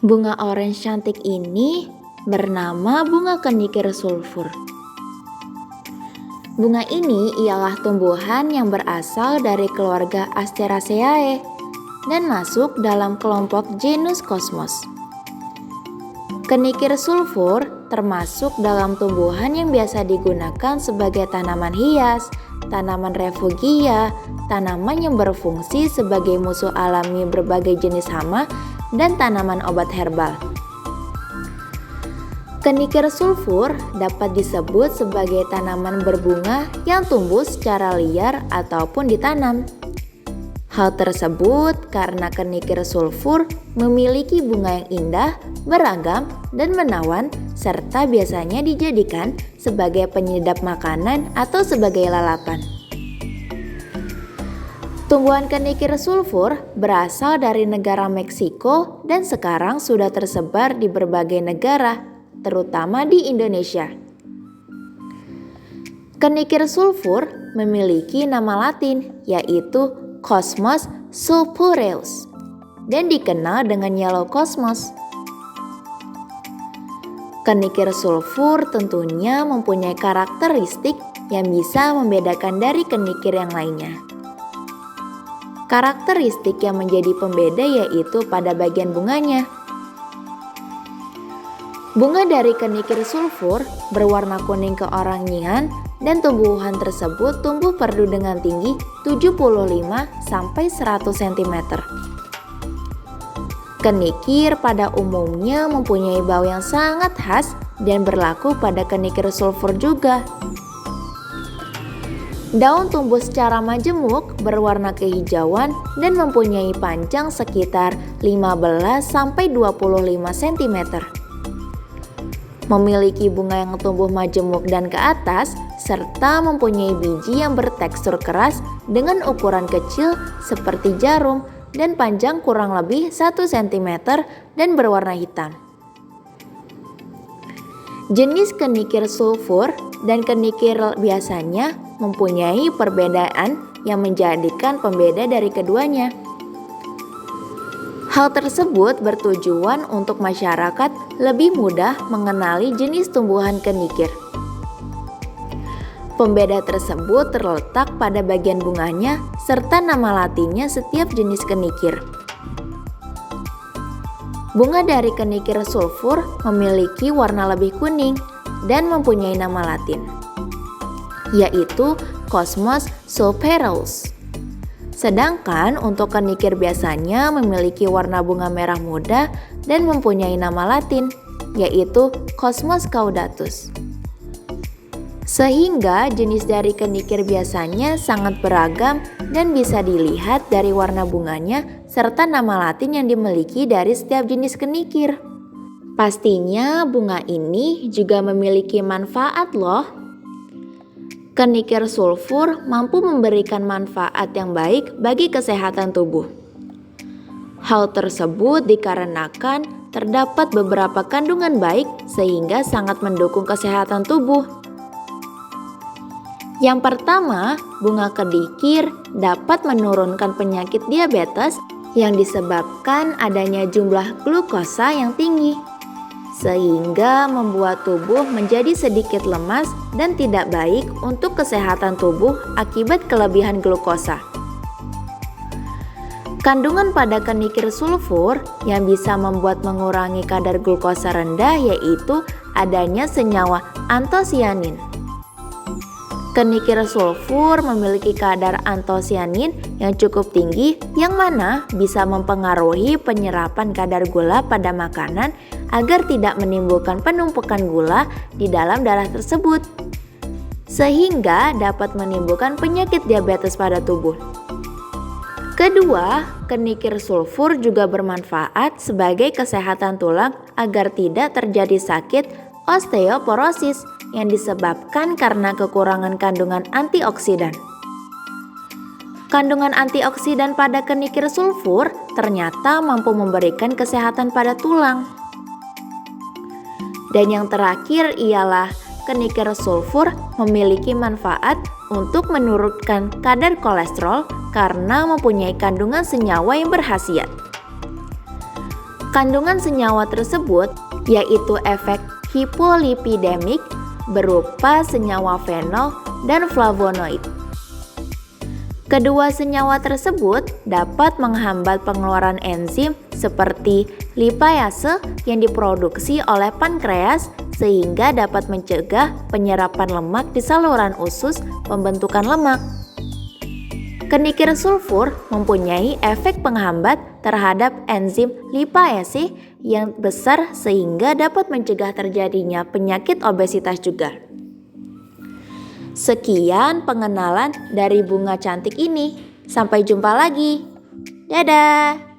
Bunga orange cantik ini bernama bunga kenikir sulfur. Bunga ini ialah tumbuhan yang berasal dari keluarga Asteraceae dan masuk dalam kelompok genus Cosmos. Kenikir sulfur termasuk dalam tumbuhan yang biasa digunakan sebagai tanaman hias, tanaman refugia, tanaman yang berfungsi sebagai musuh alami berbagai jenis hama, dan tanaman obat herbal. Kenikir sulfur dapat disebut sebagai tanaman berbunga yang tumbuh secara liar ataupun ditanam. Hal tersebut karena kenikir sulfur memiliki bunga yang indah, beragam, dan menawan, serta biasanya dijadikan sebagai penyedap makanan atau sebagai lalapan. Tumbuhan kenikir sulfur berasal dari negara Meksiko dan sekarang sudah tersebar di berbagai negara, terutama di Indonesia. Kenikir sulfur memiliki nama latin yaitu Cosmos sulphureus dan dikenal dengan yellow cosmos. Kenikir sulfur tentunya mempunyai karakteristik yang bisa membedakan dari kenikir yang lainnya. Karakteristik yang menjadi pembeda yaitu pada bagian bunganya. Bunga dari kenikir sulfur berwarna kuning keorangian dan tumbuhan tersebut tumbuh perdu dengan tinggi 75-100 cm. Kenikir pada umumnya mempunyai bau yang sangat khas dan berlaku pada kenikir sulfur juga. Daun tumbuh secara majemuk berwarna kehijauan dan mempunyai panjang sekitar 15-25 cm. Memiliki bunga yang tumbuh majemuk dan ke atas, serta mempunyai biji yang bertekstur keras dengan ukuran kecil seperti jarum dan panjang kurang lebih 1 cm dan berwarna hitam. Jenis kenikir sulfur dan kenikir biasanya mempunyai perbedaan yang menjadikan pembeda dari keduanya. Hal tersebut bertujuan untuk masyarakat lebih mudah mengenali jenis tumbuhan kenikir. Pembeda tersebut terletak pada bagian bunganya serta nama latinnya setiap jenis kenikir. Bunga dari kenikir sulfur memiliki warna lebih kuning dan mempunyai nama latin, yaitu Cosmos sulphureus. Sedangkan untuk kenikir biasanya memiliki warna bunga merah muda dan mempunyai nama latin, yaitu Cosmos caudatus. Sehingga jenis dari kenikir biasanya sangat beragam dan bisa dilihat dari warna bunganya serta nama latin yang dimiliki dari setiap jenis kenikir. Pastinya bunga ini juga memiliki manfaat loh. Kenikir sulfur mampu memberikan manfaat yang baik bagi kesehatan tubuh. Hal tersebut dikarenakan terdapat beberapa kandungan baik sehingga sangat mendukung kesehatan tubuh. Yang pertama, bunga kenikir dapat menurunkan penyakit diabetes yang disebabkan adanya jumlah glukosa yang tinggi, sehingga membuat tubuh menjadi sedikit lemas dan tidak baik untuk kesehatan tubuh akibat kelebihan glukosa. Kandungan pada kenikir sulfur yang bisa membuat mengurangi kadar glukosa rendah yaitu adanya senyawa antosianin. Kenikir sulfur memiliki kadar antosianin yang cukup tinggi yang mana bisa mempengaruhi penyerapan kadar gula pada makanan agar tidak menimbulkan penumpukan gula di dalam darah tersebut, sehingga dapat menimbulkan penyakit diabetes pada tubuh. Kedua, kenikir sulfur juga bermanfaat sebagai kesehatan tulang agar tidak terjadi sakit osteoporosis yang disebabkan karena kekurangan kandungan antioksidan. Kandungan antioksidan pada kenikir sulfur ternyata mampu memberikan kesehatan pada tulang. Dan yang terakhir ialah kenikir sulfur memiliki manfaat untuk menurunkan kadar kolesterol karena mempunyai kandungan senyawa yang berkhasiat. Kandungan senyawa tersebut yaitu efek hipolipidemik berupa senyawa fenol dan flavonoid. Kedua senyawa tersebut dapat menghambat pengeluaran enzim seperti lipase yang diproduksi oleh pankreas sehingga dapat mencegah penyerapan lemak di saluran usus pembentukan lemak. Kenikir sulfur mempunyai efek penghambat terhadap enzim lipase yang besar sehingga dapat mencegah terjadinya penyakit obesitas juga. Sekian pengenalan dari bunga cantik ini. Sampai jumpa lagi. Dadah!